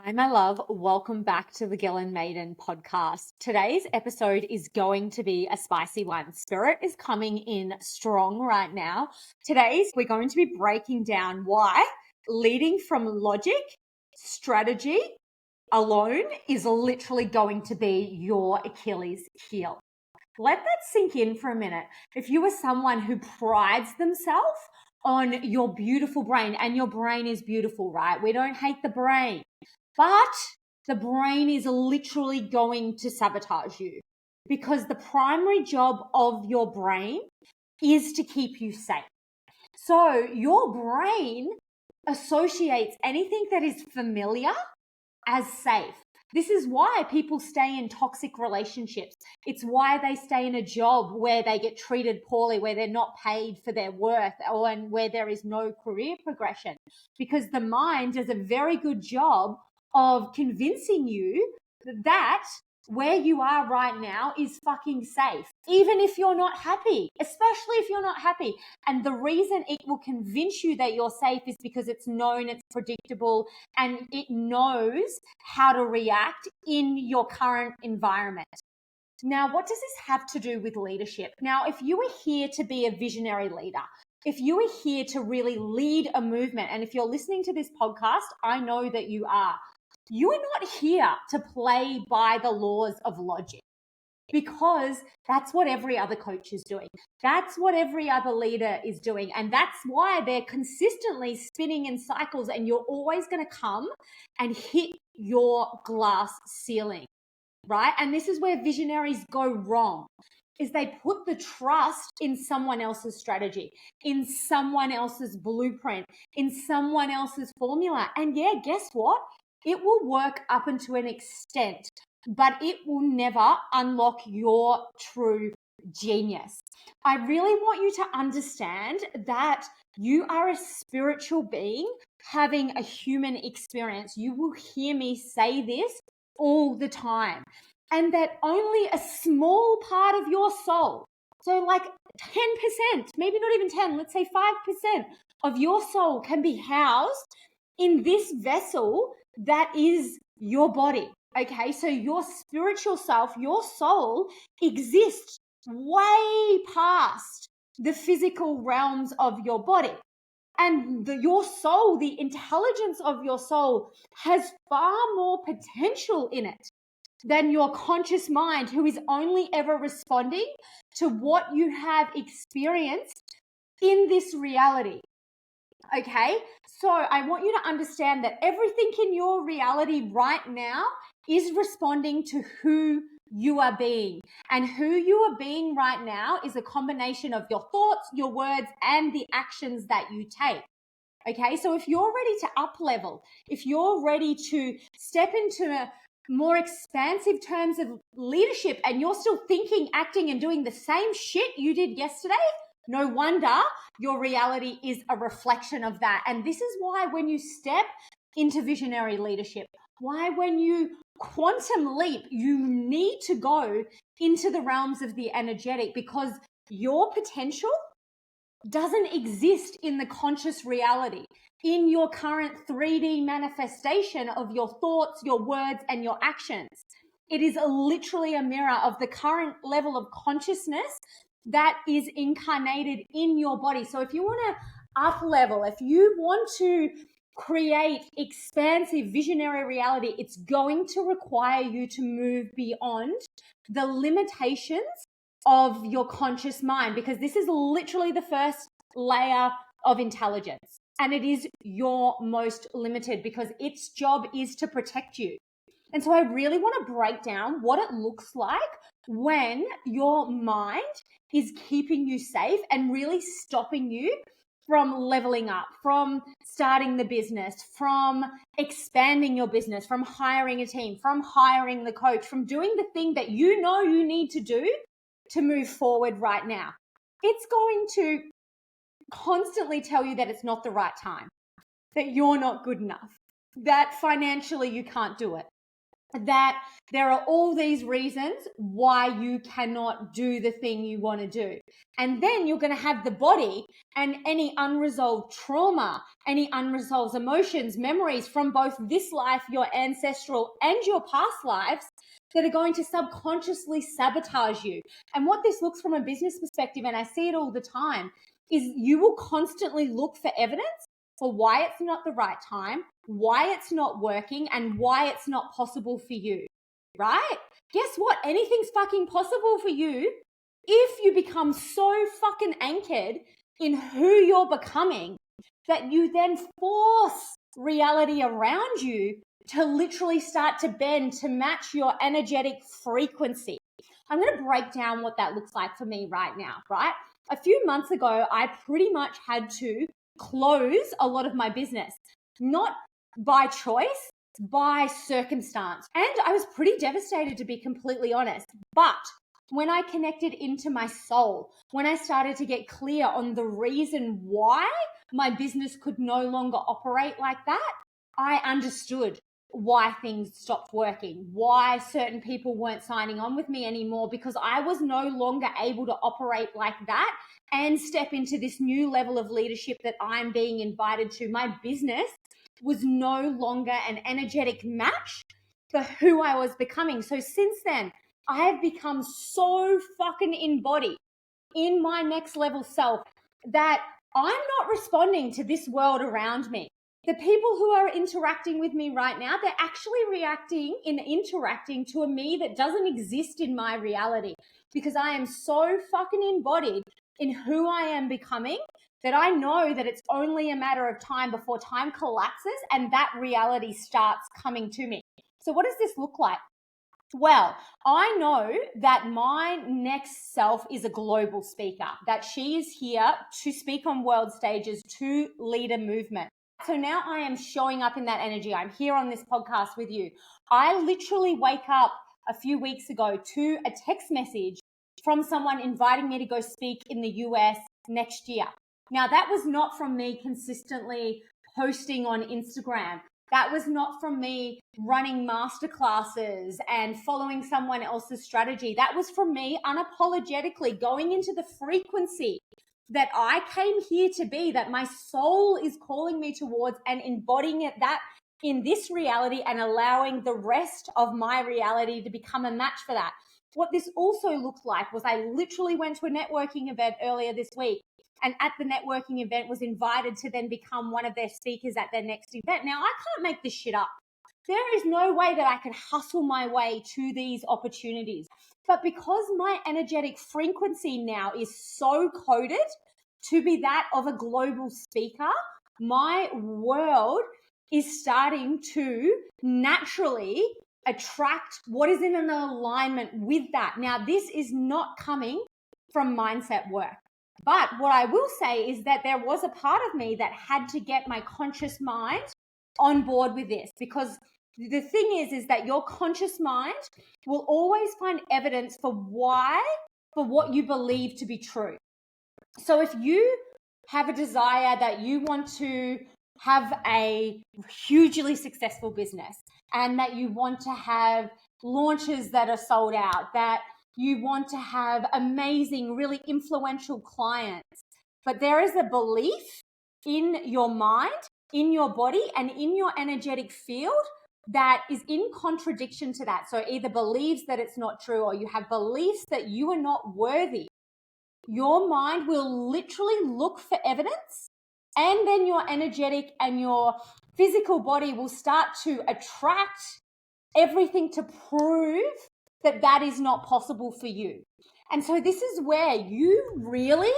Hi, my love. Welcome back to the Ghislain Maiden podcast. Today's episode is going to be a spicy one. Spirit is coming in strong right now. Today, we're going to be breaking down why leading from logic, strategy alone is literally going to be your Achilles heel. Let that sink in for a minute. If you are someone who prides themselves on your beautiful brain, and your brain is beautiful, right? We don't hate the brain. But the brain is literally going to sabotage you because the primary job of your brain is to keep you safe. So your brain associates anything that is familiar as safe. This is why people stay in toxic relationships. It's why they stay in a job where they get treated poorly, where they're not paid for their worth, and where there is no career progression. Because the mind does a very good job of convincing you that where you are right now is fucking safe, even if you're not happy, especially if you're not happy. And the reason it will convince you that you're safe is because it's known, it's predictable, and it knows how to react in your current environment. Now, what does this have to do with leadership? Now, if you are here to be a visionary leader, if you are here to really lead a movement, and if you're listening to this podcast, I know that you are not here to play by the laws of logic, because that's what every other coach is doing. That's what every other leader is doing. And that's why they're consistently spinning in cycles, and you're always going to come and hit your glass ceiling, right? And this is where visionaries go wrong, is they put the trust in someone else's strategy, in someone else's blueprint, in someone else's formula. And yeah, guess what? It will work up until an extent, but it will never unlock your true genius. I really want you to understand that you are a spiritual being having a human experience. You will hear me say this all the time. And that only a small part of your soul, so like 10%, maybe not even 10, let's say 5% of your soul can be housed in this vessel that is your body. Okay, so your spiritual self, your soul exists way past the physical realms of your body. And your soul, the intelligence of your soul, has far more potential in it than your conscious mind, who is only ever responding to what you have experienced in this reality. Okay, so I want you to understand that everything in your reality right now is responding to who you are being. And who you are being right now is a combination of your thoughts, your words, and the actions that you take. Okay, so if you're ready to up level, if you're ready to step into more expansive terms of leadership, and you're still thinking, acting, and doing the same shit you did yesterday, no wonder your reality is a reflection of that. And this is why when you step into visionary leadership, why when you quantum leap, you need to go into the realms of the energetic, because your potential doesn't exist in the conscious reality, in your current 3D manifestation of your thoughts, your words, and your actions. It is literally a mirror of the current level of consciousness that is incarnated in your body. So if you want to up level, if you want to create expansive visionary reality, it's going to require you to move beyond the limitations of your conscious mind, because this is literally the first layer of intelligence, and it is your most limited, because its job is to protect you. And so I really want to break down what it looks like when your mind is keeping you safe and really stopping you from leveling up, from starting the business, from expanding your business, from hiring a team, from hiring the coach, from doing the thing that you know you need to do to move forward right now. It's going to constantly tell you that it's not the right time, that you're not good enough, that financially you can't do it, that there are all these reasons why you cannot do the thing you want to do. And then you're going to have the body and any unresolved trauma, any unresolved emotions, memories from both this life, your ancestral, and your past lives that are going to subconsciously sabotage you. And what this looks from a business perspective, and I see it all the time, is you will constantly look for evidence for why it's not the right time, why it's not working, and why it's not possible for you, right? Guess what? Anything's fucking possible for you if you become so fucking anchored in who you're becoming that you then force reality around you to literally start to bend to match your energetic frequency. I'm going to break down what that looks like for me right now, right? A few months ago, I pretty much had to close a lot of my business, not by choice, by circumstance. And I was pretty devastated, to be completely honest. But when I connected into my soul, when I started to get clear on the reason why my business could no longer operate like that, I understood why things stopped working, why certain people weren't signing on with me anymore, because I was no longer able to operate like that and step into this new level of leadership that I'm being invited to. My business was no longer an energetic match for who I was becoming. So since then, I have become so fucking embodied in my next level self that I'm not responding to this world around me. The people who are interacting with me right now, they're actually interacting to a me that doesn't exist in my reality, because I am so fucking embodied in who I am becoming that I know that it's only a matter of time before time collapses and that reality starts coming to me. So what does this look like? Well, I know that my next self is a global speaker, that she is here to speak on world stages, to lead a movement. So now I am showing up in that energy. I'm here on this podcast with you. I literally wake up a few weeks ago to a text message from someone inviting me to go speak in the US next year. Now, that was not from me consistently posting on Instagram. That was not from me running masterclasses and following someone else's strategy. That was from me unapologetically going into the frequency that I came here to be, that my soul is calling me towards, and embodying that in this reality and allowing the rest of my reality to become a match for that. What this also looked like was I literally went to a networking event earlier this week, and at the networking event was invited to then become one of their speakers at their next event. Now, I can't make this shit up. There is no way that I can hustle my way to these opportunities. But because my energetic frequency now is so coded to be that of a global speaker, my world is starting to naturally attract what is in an alignment with that. Now, this is not coming from mindset work. But what I will say is that there was a part of me that had to get my conscious mind on board with this, because the thing is that your conscious mind will always find evidence for what you believe to be true. So if you have a desire that you want to have a hugely successful business, and that you want to have launches that are sold out, that you want to have amazing, really influential clients, but there is a belief in your mind, in your body, and in your energetic field that is in contradiction to that. So either believes that it's not true, or you have beliefs that you are not worthy. Your mind will literally look for evidence, and then your energetic and your physical body will start to attract everything to prove that that is not possible for you. And so this is where you really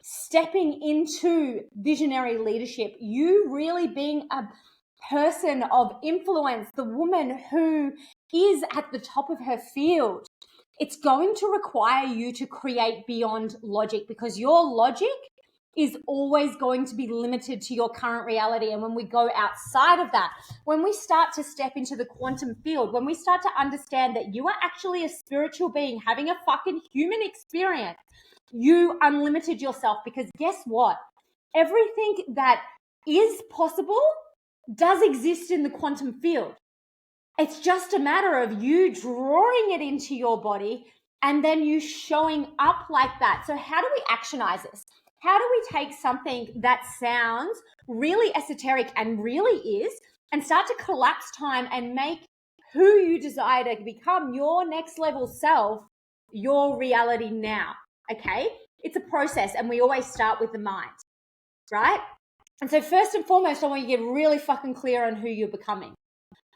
stepping into visionary leadership, you really being a person of influence, the woman who is at the top of her field, it's going to require you to create beyond logic, because your logic is always going to be limited to your current reality. And when we go outside of that, when we start to step into the quantum field, when we start to understand that you are actually a spiritual being having a fucking human experience, you unlimited yourself. Because guess what? Everything that is possible does exist in the quantum field. It's just a matter of you drawing it into your body and then you showing up like that. So how do we actionize this? How do we take something that sounds really esoteric and really is and start to collapse time and make who you desire to become, your next level self, your reality now? Okay? It's a process, and we always start with the mind, right? And so first and foremost, I want you to get really fucking clear on who you're becoming.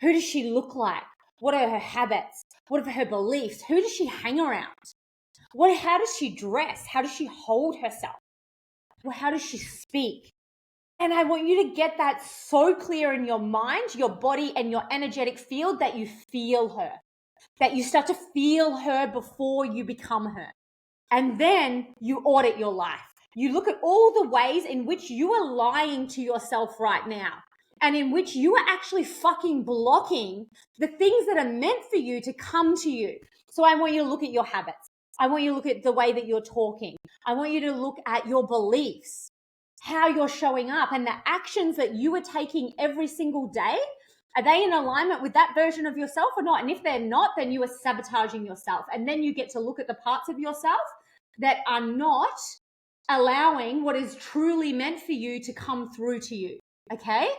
Who does she look like? What are her habits? What are her beliefs? Who does she hang around? How does she dress? How does she hold herself? How does she speak? And I want you to get that so clear in your mind, your body, and your energetic field that you feel her, that you start to feel her before you become her. And then you audit your life. You look at all the ways in which you are lying to yourself right now, and in which you are actually fucking blocking the things that are meant for you to come to you. So I want you to look at your habits. I want you to look at the way that you're talking. I want you to look at your beliefs, how you're showing up, and the actions that you are taking every single day. Are they in alignment with that version of yourself or not? And if they're not, then you are sabotaging yourself. And then you get to look at the parts of yourself that are not allowing what is truly meant for you to come through to you. Okay?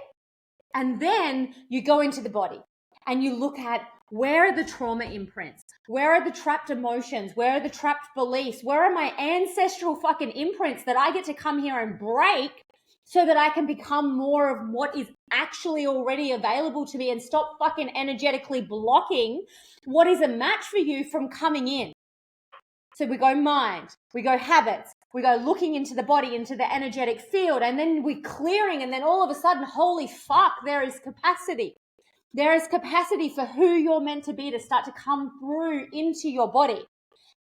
And then you go into the body and you look at, where are the trauma imprints? Where are the trapped emotions? Where are the trapped beliefs? Where are my ancestral fucking imprints that I get to come here and break so that I can become more of what is actually already available to me and stop fucking energetically blocking what is a match for you from coming in? So we go mind, we go habits, we go looking into the body, into the energetic field, and then we're clearing, and then all of a sudden, holy fuck, there is capacity. There is capacity for who you're meant to be to start to come through into your body.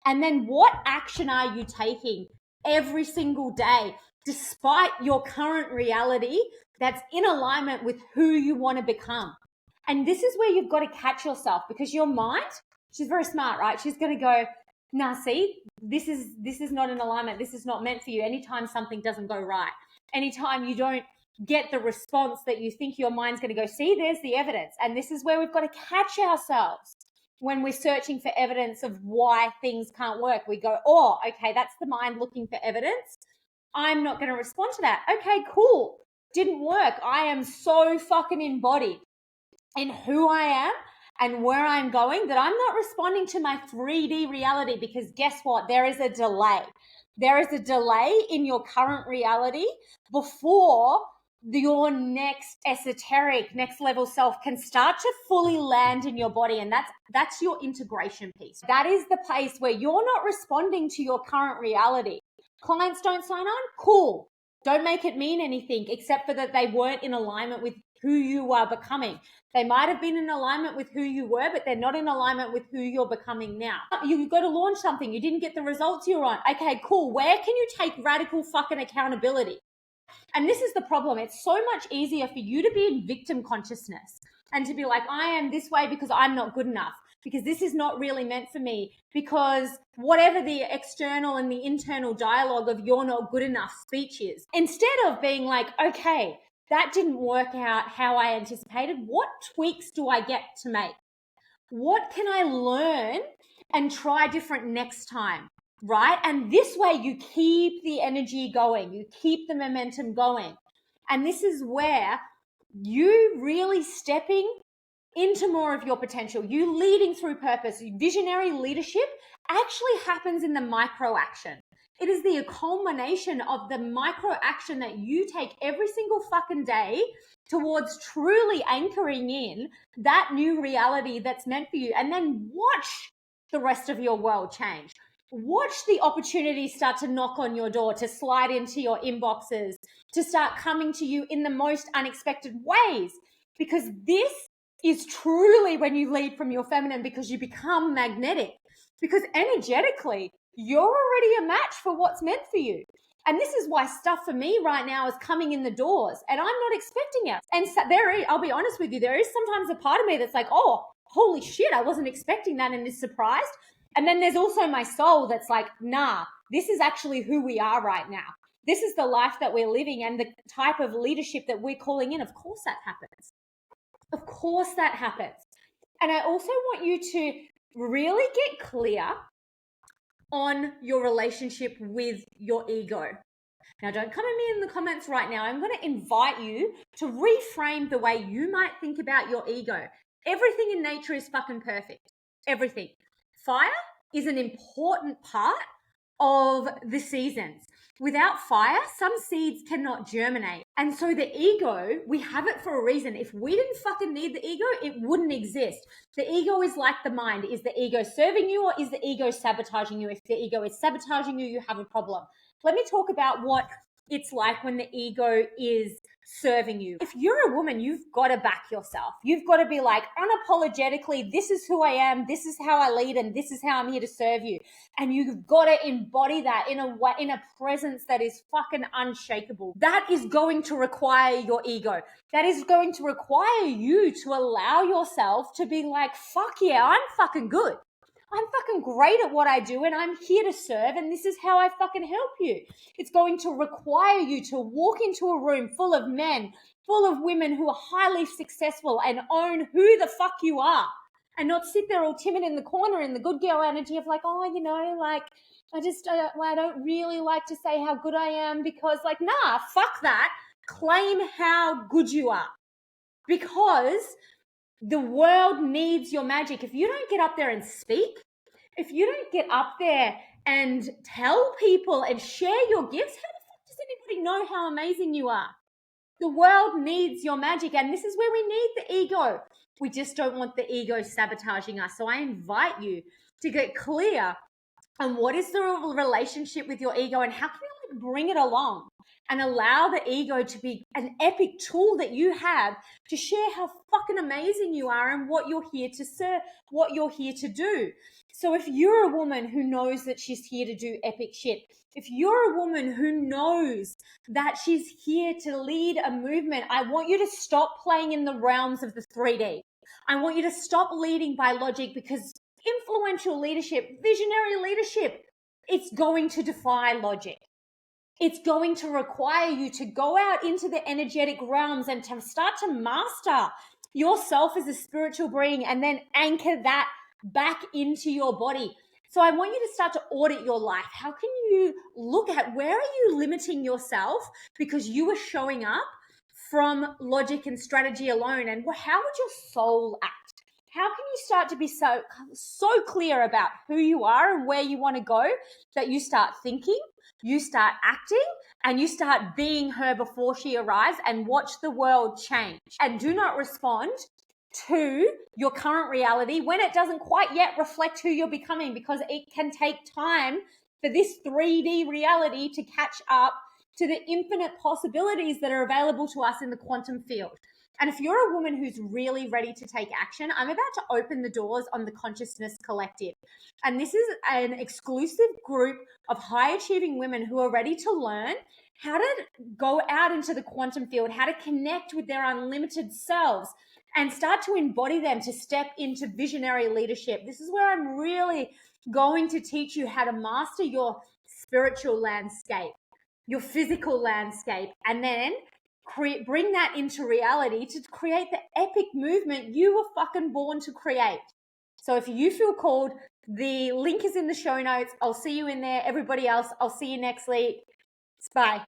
And then what action are you taking every single day, despite your current reality that's in alignment with who you want to become? And this is where you've got to catch yourself, because your mind, she's very smart, right? She's going to go, nah, see, this is not in alignment. This is not meant for you. Anytime something doesn't go right, anytime you don't get the response that you think your mind's going to go, see, there's the evidence. And this is where we've got to catch ourselves when we're searching for evidence of why things can't work. We go, oh, okay, that's the mind looking for evidence. I'm not going to respond to that. Okay, cool. Didn't work. I am so fucking embodied in who I am and where I'm going that I'm not responding to my 3D reality, because guess what? There is a delay. There is a delay in your current reality before your next esoteric, next level self can start to fully land in your body. And that's your integration piece. That is the place where you're not responding to your current reality. Clients don't sign on? Cool. Don't make it mean anything except for that they weren't in alignment with who you are becoming. They might have been in alignment with who you were, but they're not in alignment with who you're becoming now. You've got to launch something. You didn't get the results you want. Okay, cool. Where can you take radical fucking accountability? And this is the problem. It's so much easier for you to be in victim consciousness and to be like, I am this way because I'm not good enough, because this is not really meant for me, because whatever the external and the internal dialogue of you're not good enough speech is. Instead of being like, okay, that didn't work out how I anticipated. What tweaks do I get to make? What can I learn and try different next time? Right? And this way you keep the energy going, you keep the momentum going. And this is where you really stepping into more of your potential, you leading through purpose, visionary leadership actually happens in the micro action. It is the culmination of the micro action that you take every single fucking day towards truly anchoring in that new reality that's meant for you. And then watch the rest of your world change. Watch the opportunities start to knock on your door, to slide into your inboxes, to start coming to you in the most unexpected ways. Because this is truly when you lead from your feminine, because you become magnetic. Because energetically, you're already a match for what's meant for you. And this is why stuff for me right now is coming in the doors, and I'm not expecting it. And so I'll be honest with you, there is sometimes a part of me that's like, oh, holy shit, I wasn't expecting that and is surprised. And then there's also my soul that's like, nah, this is actually who we are right now. This is the life that we're living and the type of leadership that we're calling in. Of course that happens. Of course that happens. And I also want you to really get clear on your relationship with your ego. Now, don't come at me in the comments right now. I'm going to invite you to reframe the way you might think about your ego. Everything in nature is fucking perfect. Everything. Fire is an important part of the seasons. Without fire, some seeds cannot germinate. And so the ego, we have it for a reason. If we didn't fucking need the ego, it wouldn't exist. The ego is like the mind. Is the ego serving you or is the ego sabotaging you? If the ego is sabotaging you, you have a problem. Let me talk about what it's like when the ego is serving you. If you're a woman, you've got to back yourself. You've got to be like, unapologetically, this is who I am, this is how I lead, and this is how I'm here to serve you. And you've got to embody that in a way, in a presence that is fucking unshakable. That is going to require your ego. That is going to require you to allow yourself to be like, fuck yeah, I'm fucking good. I'm fucking great at what I do and I'm here to serve and this is how I fucking help you. It's going to require you to walk into a room full of men, full of women who are highly successful and own who the fuck you are and not sit there all timid in the corner in the good girl energy of like, oh, you know, like, I don't really like to say how good I am because like, nah, fuck that. Claim how good you are because the world needs your magic. If you don't get up there and speak, if you don't get up there and tell people and share your gifts, how the fuck does anybody know how amazing you are? The world needs your magic, and this is where we need the ego. We just don't want the ego sabotaging us. So I invite you to get clear on what is the relationship with your ego and how can you bring it along and allow the ego to be an epic tool that you have to share how fucking amazing you are and what you're here to serve, what you're here to do. So if you're a woman who knows that she's here to do epic shit, if you're a woman who knows that she's here to lead a movement, I want you to stop playing in the realms of the 3D. I want you to stop leading by logic because influential leadership, visionary leadership, it's going to defy logic. It's going to require you to go out into the energetic realms and to start to master yourself as a spiritual being and then anchor that back into your body. So I want you to start to audit your life. How can you look at where are you limiting yourself because you are showing up from logic and strategy alone? And how would your soul act? How can you start to be so clear about who you are and where you want to go that you start thinking, you start acting, and you start being her before she arrives and watch the world change. And do not respond to your current reality when it doesn't quite yet reflect who you're becoming because it can take time for this 3D reality to catch up to the infinite possibilities that are available to us in the quantum field. And if you're a woman who's really ready to take action, I'm about to open the doors on the Consciousness Collective. And this is an exclusive group of high achieving women who are ready to learn how to go out into the quantum field, how to connect with their unlimited selves and start to embody them to step into visionary leadership. This is where I'm really going to teach you how to master your spiritual landscape, your physical landscape, and then bring that into reality to create the epic movement you were fucking born to create. So if you feel called, the link is in the show notes. I'll see you in there. Everybody else, I'll see you next week. Bye.